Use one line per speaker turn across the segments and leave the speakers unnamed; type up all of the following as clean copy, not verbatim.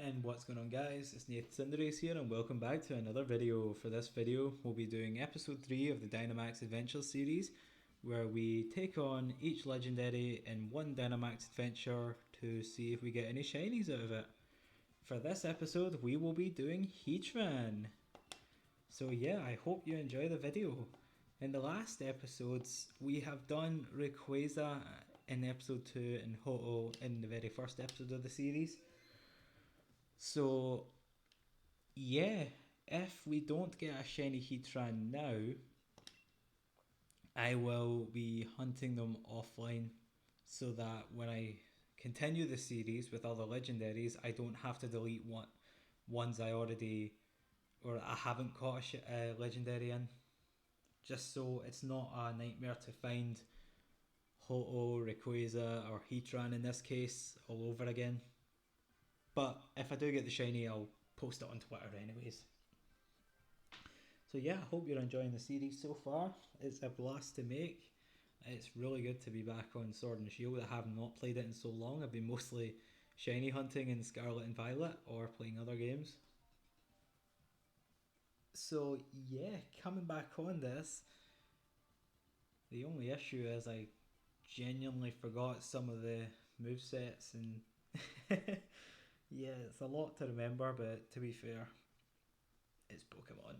And what's going on, guys? It's Nathan here and welcome back to another video. For this video we'll be doing episode 3 of the Dynamax Adventure series, where we take on each legendary in one Dynamax adventure to see if we get any shinies out of it. For this episode we will be doing Heatran. So yeah, I hope you enjoy the video. In the last episodes we have done Rayquaza in episode 2 and Ho-Oh in the very first episode of the series. So yeah, if we don't get a shiny Heatran now, I will be hunting them offline so that when I continue the series with other legendaries, I don't have to delete ones I already or I haven't caught a legendary in, just so it's not a nightmare to find Ho-Oh, Rayquaza or Heatran in this case all over again. But if I do get the shiny, I'll post it on Twitter anyways. So yeah, I hope you're enjoying the series so far. It's a blast to make. It's really good to be back on Sword and Shield. I have not played it in so long. I've been mostly shiny hunting in Scarlet and Violet or playing other games. So yeah, coming back on this, the only issue is I genuinely forgot some of the movesets and yeah, it's a lot to remember, but to be fair, it's Pokemon.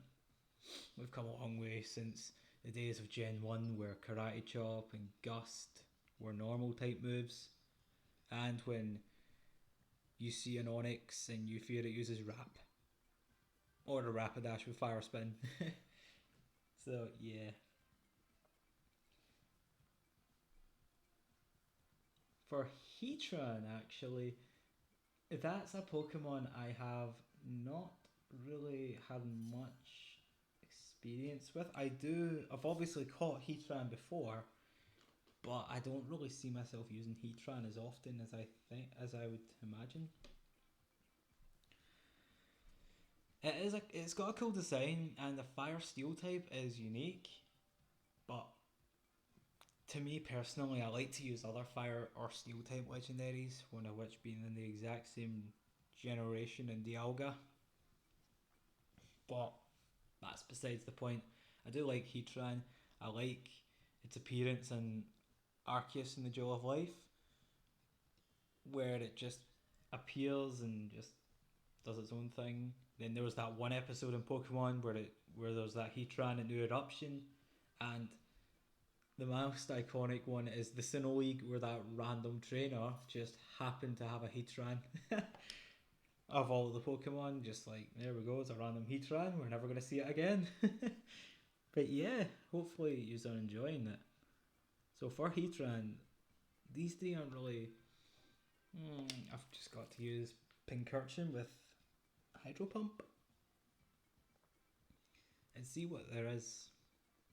We've come a long way since the days of Gen 1 where Karate Chop and Gust were normal type moves, and when you see an Onix and you fear it uses Rap, or a Rapidash with Fire Spin. So yeah. For Heatran, actually, that's a Pokemon I have not really had much experience with. I've obviously caught Heatran before, but I don't really see myself using Heatran as often as I would imagine. It's got a cool design and the Fire Steel type is unique, but to me personally, I like to use other Fire or Steel type legendaries, one of which being in the exact same generation in Dialga. But that's besides the point. I do like Heatran. I like its appearance in Arceus in the Jewel of Life, where it just appears and just does its own thing. Then there was that one episode in Pokemon where there was that Heatran at New Eruption, and the most iconic one is the Sinnoh League where that random trainer just happened to have a Heatran. Of all the Pokemon, just like, there we go, it's a random Heatran, we're never going to see it again. But yeah, hopefully you're enjoying it. So for Heatran, these three aren't really... I've just got to use Pincurchin with Hydro Pump and see what there is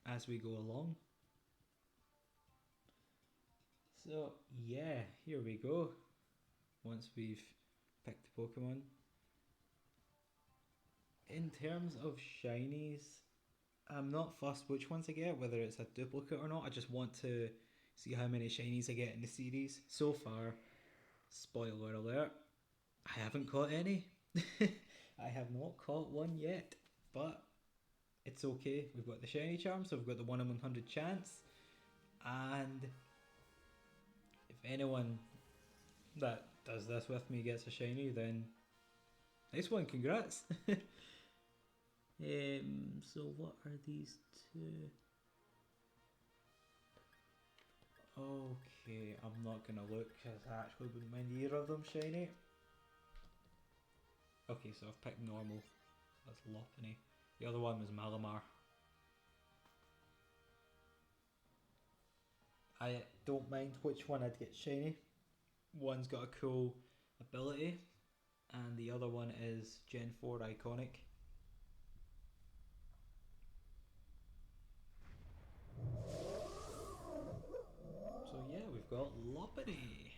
as we go along. So yeah, here we go. Once we've picked the Pokemon. In terms of shinies, I'm not fussed which ones I get, whether it's a duplicate or not. I just want to see how many shinies I get in the series. So far, spoiler alert, I haven't caught any. I have not caught one yet, but it's okay. We've got the shiny charm, so we've got the 1 in 100 chance, and if anyone that does this with me gets a shiny, then nice one, congrats. So what are these two? Okay, I'm not gonna look because I actually wouldn't mind either of them shiny. Okay, so I've picked normal. That's Lopunny. The other one was Malamar. I don't mind which one I'd get shiny. One's got a cool ability, and the other one is Gen 4 iconic. So yeah, we've got Lopunny.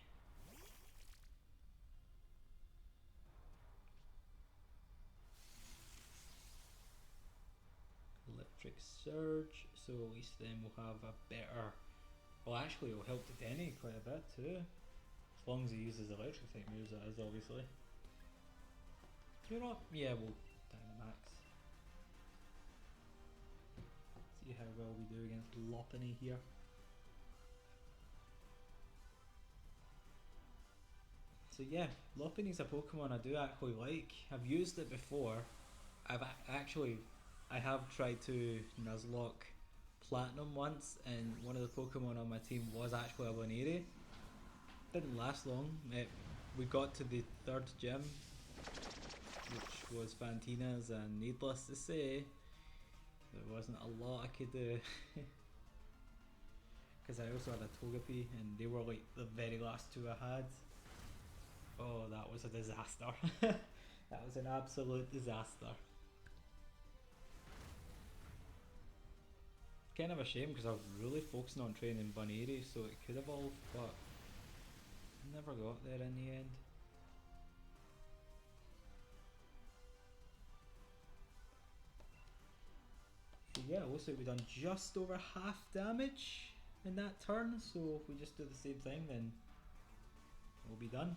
Electric Surge, so at least then we'll have a better... Well, actually it'll help the Denny quite a bit too. As long as he uses electric type moves, that is, obviously. You know what? Yeah, we'll Dynamax. See how well we do against Lopunny here. So yeah, Lopunny's a Pokemon I do actually like. I've used it before. I have tried to Nuzlocke Platinum once, and one of the Pokemon on my team was actually a Baneri. Didn't last long. We got to the third gym, which was Fantina's, and needless to say, there wasn't a lot I could do. Because I also had a Togepi, and they were like the very last two I had. Oh, that was a disaster. That was an absolute disaster. Kind of a shame because I was really focusing on training Baneri so it could evolve, but never got there in the end. So yeah, looks like we've done just over half damage in that turn, so if we just do the same thing then we'll be done.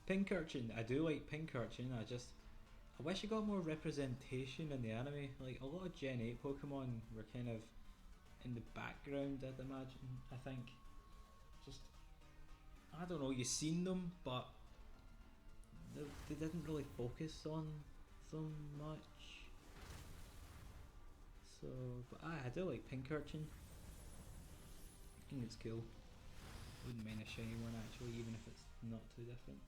Pinkerton, I do like Pinkerton, I wish I got more representation in the anime. Like a lot of Gen 8 Pokemon were kind of in the background, I'd imagine, I think. Just, I don't know, you've seen them, but they didn't really focus on them much. So, but I do like Pinkerton. I think it's cool. Wouldn't mind a shiny one actually, even if it's not too different.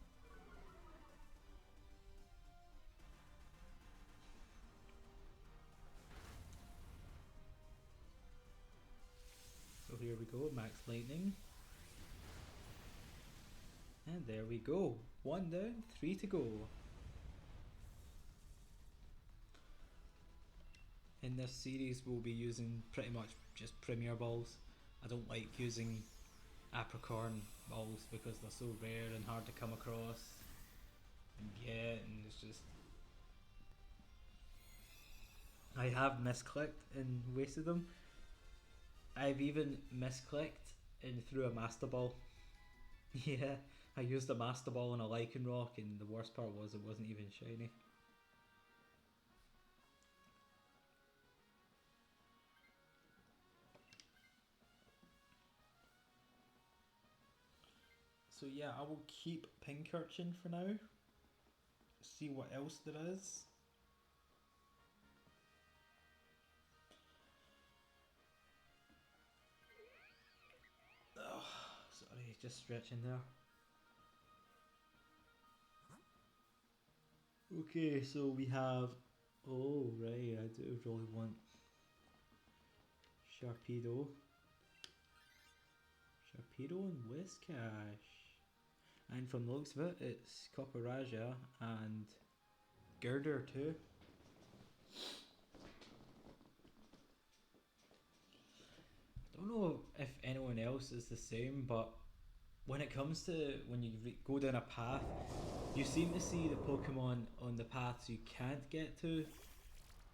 So here we go, Max Lightning. And there we go. 1 down, 3 to go. In this series we'll be using pretty much just Premier Balls. I don't like using Apricorn Balls because they're so rare and hard to come across and get, and it's just... I have misclicked and wasted them. I've even misclicked and threw a Master Ball. Yeah, I used a Master Ball on a Lycanroc, and the worst part was it wasn't even shiny. So yeah, I will keep Pinkerton for now. See what else there is. Oh, sorry, just stretching there. Okay, so we have... Oh, right, I do really want Sharpedo. Sharpedo and Whiscash. And from the looks of it, it's Copperajah and Girder too. I don't know if anyone else is the same, but when it comes to when you go down a path, you seem to see the Pokemon on the paths you can't get to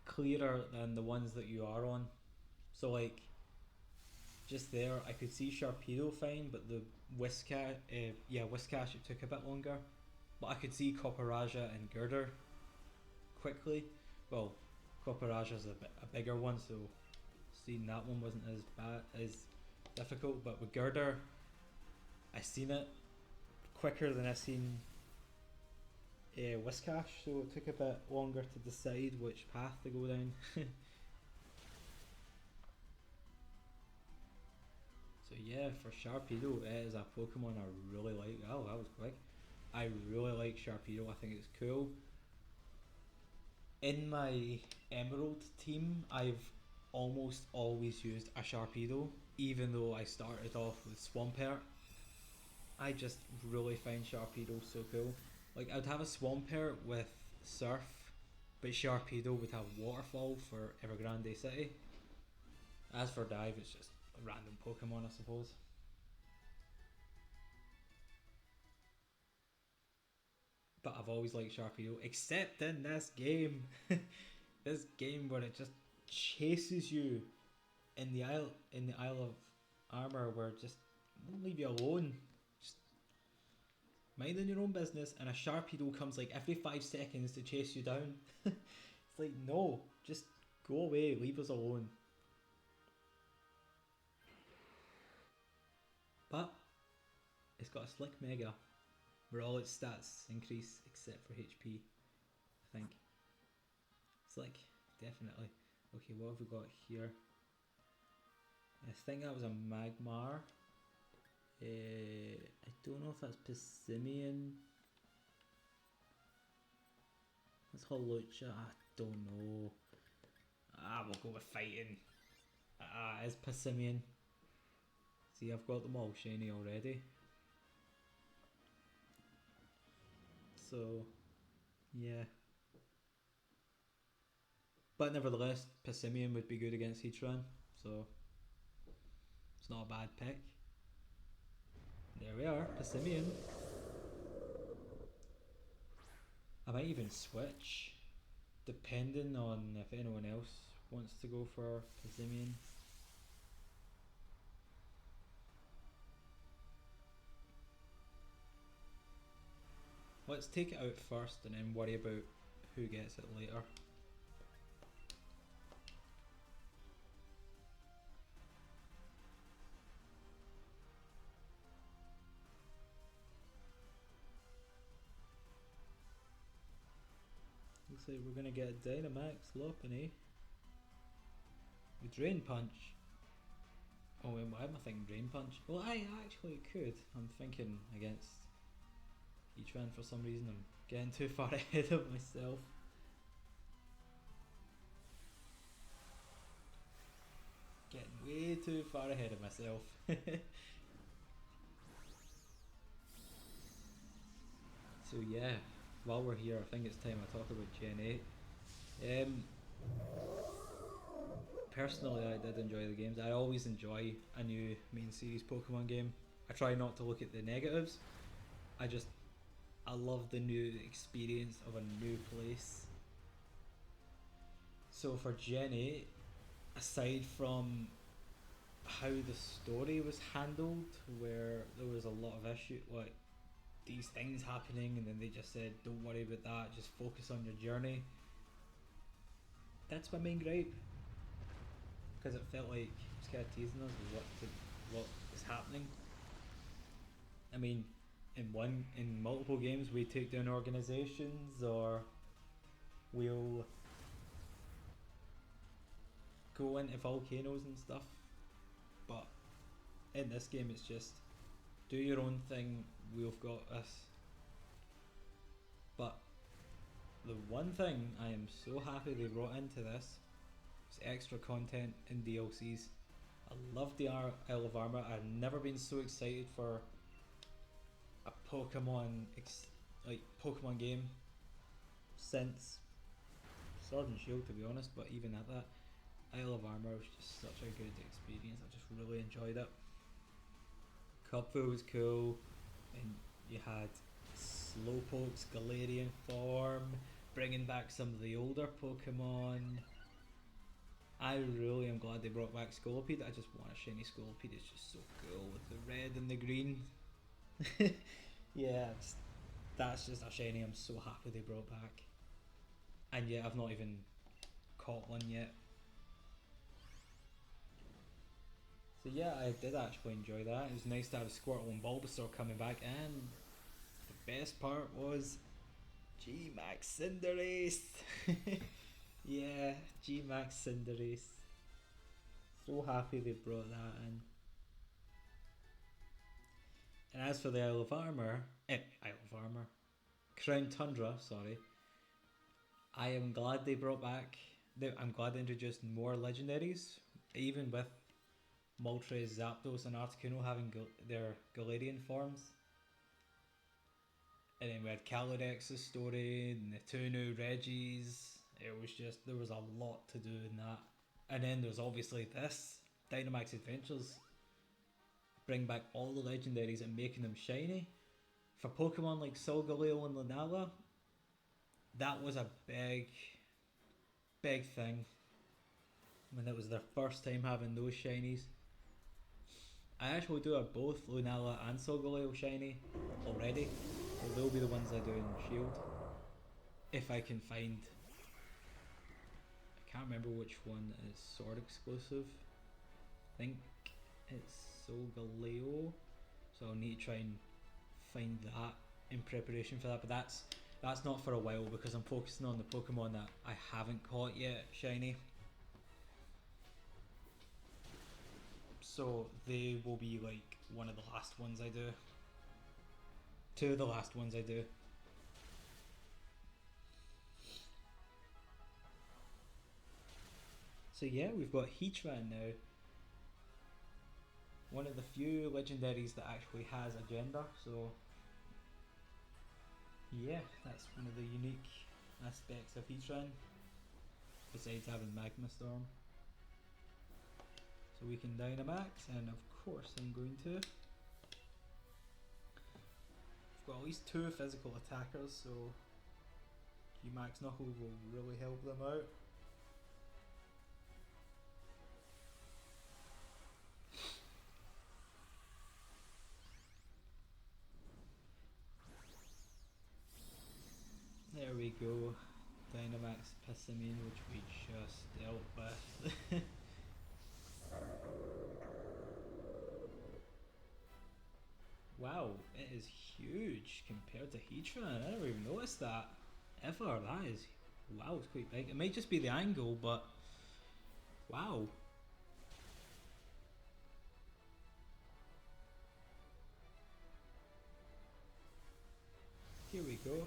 clearer than the ones that you are on. So like, just there, I could see Sharpedo fine, but the Whiscash, Whiscash, it took a bit longer. But I could see Copperajah and Girder quickly. Well, Copperaja's a bigger one, so seeing that one wasn't as difficult. But with Girder, I seen it quicker than I seen Whiscash, so it took a bit longer to decide which path to go down. So yeah, for Sharpedo, it is a Pokemon I really like. Oh, that was quick. I really like Sharpedo, I think it's cool. In my Emerald team, I've almost always used a Sharpedo, even though I started off with Swampert. I just really find Sharpedo so cool. Like, I'd have a Swampert with Surf, but Sharpedo would have Waterfall for Evergrande City. As for Dive, it's just a random Pokemon, I suppose. But I've always liked Sharpedo, except in this game. This game where it just chases you in the Isle of Armor, where it just won't leave you alone. Just minding your own business, and a Sharpedo comes like every 5 seconds to chase you down. It's like, no, just go away, leave us alone. But it's got a Slick Mega, where all its stats increase except for HP, I think. Slick, definitely. Okay, what have we got here? I think that was a Magmar. I don't know if that's Pissimian. That's Holucha. I don't know. We'll go with fighting. It's Pissimian. See, I've got them all shiny already. So, yeah. But nevertheless, Pissimian would be good against Heatran, so it's not a bad pick. There we are, Pissimian. I might even switch, depending on if anyone else wants to go for Pissimian. Let's take it out first and then worry about who gets it later. Looks like we're gonna get a Dynamax Lopunny. With Drain Punch. Oh, why am I thinking Drain Punch? Well, I actually could. I'm thinking against Heatran for some reason. I'm getting too far ahead of myself. Getting way too far ahead of myself. So yeah, while we're here, I think it's time I talk about Gen 8. Personally, I did enjoy the games. I always enjoy a new main series Pokemon game. I try not to look at the negatives. I love the new experience of a new place. So for Gen 8, aside from how the story was handled, where there was a lot of issue, like these things happening, and then they just said, don't worry about that, just focus on your journey. That's my main gripe. Because it felt like it was kind of teasing us with what is happening. I mean, in multiple games we take down organizations, or we'll go into volcanoes and stuff. But in this game it's just do your own thing, we've got this. But the one thing I am so happy they brought into this is extra content and DLCs. I love the Isle of Armor. I've never been so excited for a Pokemon game since Sword and Shield, to be honest. But even at that, Isle of Armor was just such a good experience. I just really enjoyed it. Cubfu was cool, and you had Slowpoke's Galarian form, bringing back some of the older Pokemon. I really am glad they brought back Scolipede. I just want a shiny Scolipede. It's just so cool with the red and the green. Yeah, that's just a shiny I'm so happy they brought back. And yet I've not even caught one yet. So yeah, I did actually enjoy that. It was nice to have Squirtle and Bulbasaur coming back, and the best part was G-Max Cinderace. Yeah, G-Max Cinderace. So happy they brought that in. And as for the Isle of Armor, Crown Tundra, sorry. I am glad they brought back, I'm glad they introduced more legendaries, even with Moltres, Zapdos and Articuno having their Galarian forms. And then we had Calidex's story and the two new Regis. It was just, there was a lot to do in that. And then there's obviously this, Dynamax Adventures. Bring back all the legendaries and making them shiny. For Pokemon like Solgaleo and Lunala, that was a big thing. When it was their first time having those shinies. I actually do have both Lunala and Solgaleo shiny already. So they'll be the ones I do in Shield. If I can find... I can't remember which one is Sword exclusive. I think it's Solgaleo. So I'll need to try and find that in preparation for that. But that's not for a while because I'm focusing on the Pokemon that I haven't caught yet, shiny. So they will be like one of the last ones I do. Two of the last ones I do. So yeah, we've got Heatran now. One of the few legendaries that actually has a gender, so yeah, that's one of the unique aspects of Heatran, besides having Magma Storm. So we can Dynamax, and of course I'm going to. We've got at least 2 physical attackers, so Max Knuckle will really help them out. There we go, Dynamax Pissimian, which we just dealt with. Wow, it is huge compared to Heatran. I never even noticed that ever. That is, wow, it's quite big. It might just be the angle, but wow. Here we go.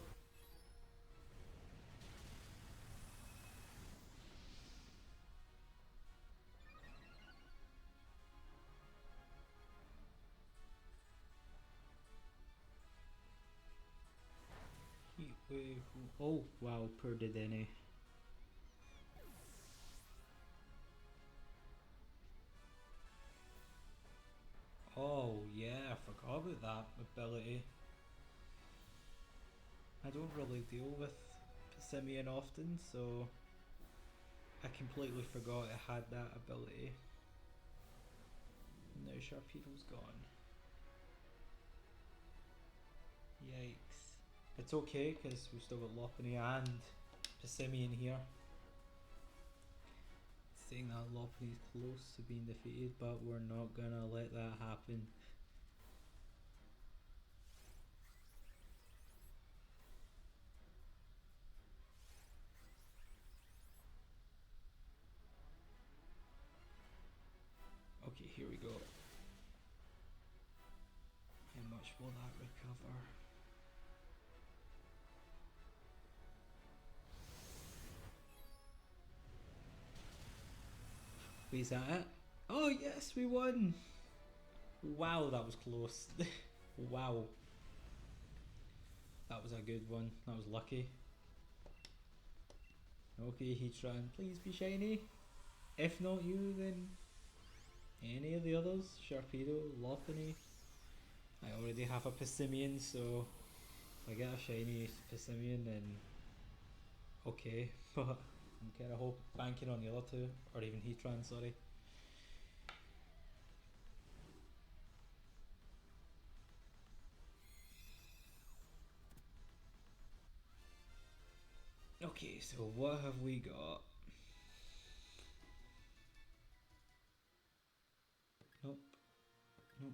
Oh wow, poor Dedenne. Oh yeah, I forgot about that ability. I don't really deal with Pissimian often, so I completely forgot it had that ability. Now Sharpedo's gone. Yikes. It's okay, because we've still got Lopunny and Pissimian here. Saying that Lopunny's close to being defeated, but we're not gonna let that happen. Okay, here we go. How much will that recover? Wait, is that it? Oh yes, we won! Wow, that was close. Wow. That was a good one. That was lucky. Okay, Heatran, please be shiny. If not you, then any of the others. Sharpedo, Lopunny. I already have a Pissimian, so if I get a shiny Pissimian, then okay. But I'm kind of banking on the other two, or even Heatran, sorry. Okay, so what have we got? Nope. Nope.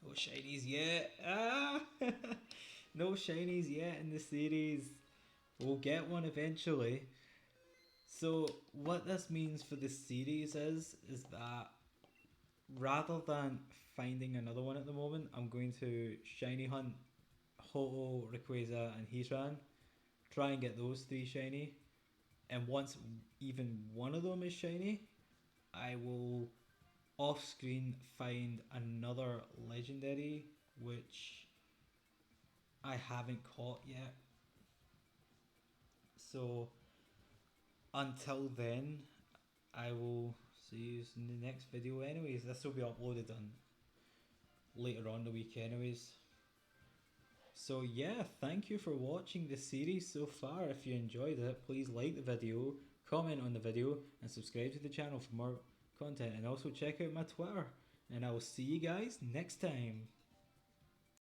No shinies yet. Ah! No shinies yet in the series. We'll get one eventually. So what this means for the series is that rather than finding another one at the moment, I'm going to shiny hunt Ho-Oh, Rayquaza and Heatran. Try and get those 3 shiny. And once even one of them is shiny, I will off screen find another legendary which I haven't caught yet. So until then, I will see you in the next video anyways. This will be uploaded on later on the week anyways. So yeah, thank you for watching the series so far. If you enjoyed it, please like the video, comment on the video, and subscribe to the channel for more content. And also check out my Twitter. And I will see you guys next time.